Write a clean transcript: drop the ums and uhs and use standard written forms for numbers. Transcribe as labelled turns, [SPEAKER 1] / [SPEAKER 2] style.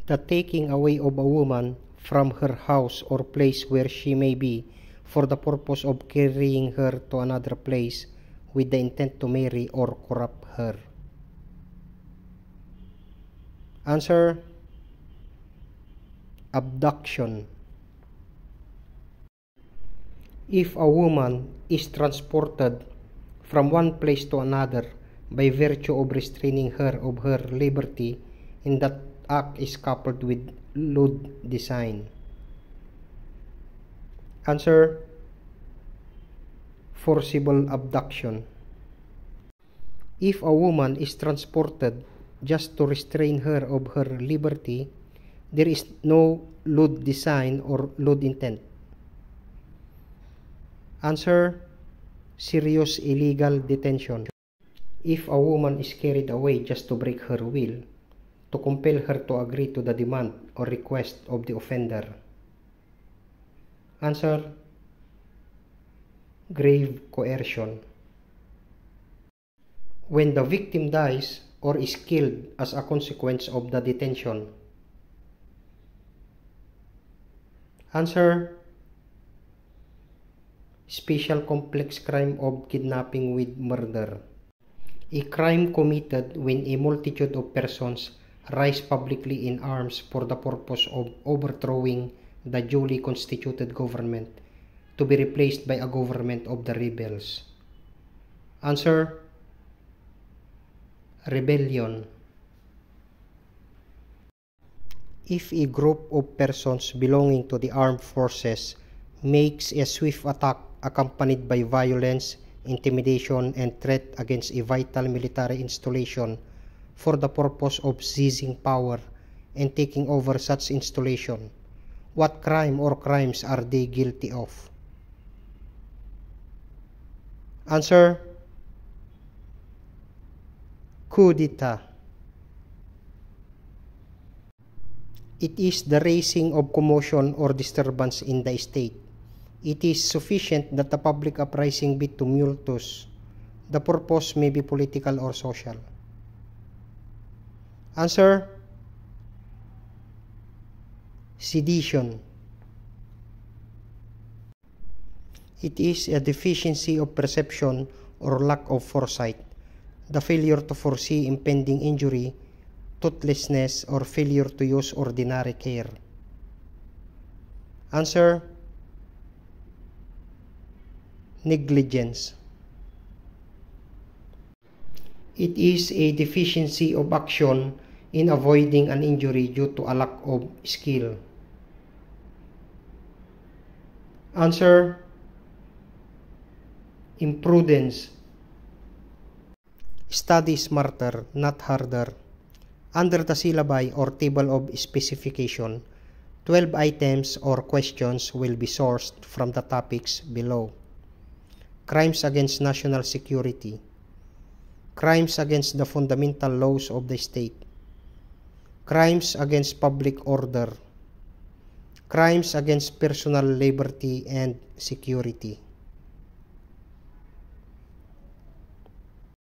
[SPEAKER 1] The taking away of a woman from her house or place where she may be for the purpose of carrying her to another place with the intent to marry or corrupt her. Answer: abduction. If a woman is transported from one place to another by virtue of restraining her of her liberty, and that act is coupled with lewd design. Answer: forcible abduction. If a woman is transported just to restrain her of her liberty, there is no lewd design or lewd intent. Answer: serious illegal detention. If a woman is carried away just to break her will, to compel her to agree to the demand or request of the offender. Answer: grave coercion. When the victim dies or is killed as a consequence of the detention. Answer: special complex crime of kidnapping with murder. A crime committed when a multitude of persons rise publicly in arms for the purpose of overthrowing the duly constituted government to be replaced by a government of the rebels. Answer: rebellion. If a group of persons belonging to the armed forces makes a swift attack accompanied by violence, intimidation, and threat against a vital military installation for the purpose of seizing power and taking over such installation, what crime or crimes are they guilty of? Answer: coup d'etat. It is the raising of commotion or disturbance in the state. It is sufficient that the public uprising be tumultuous. The purpose may be political or social. Answer: sedition. It is a deficiency of perception or lack of foresight, the failure to foresee impending injury, toothlessness, or failure to use ordinary care. Answer: negligence. It is a deficiency of action in avoiding an injury due to a lack of skill. Answer: imprudence. Study smarter, not harder. Under the syllabi or table of specification, 12 items or questions will be sourced from the topics below. Crimes against national security. Crimes against the fundamental laws of the state. Crimes against public order. Crimes against personal liberty and security.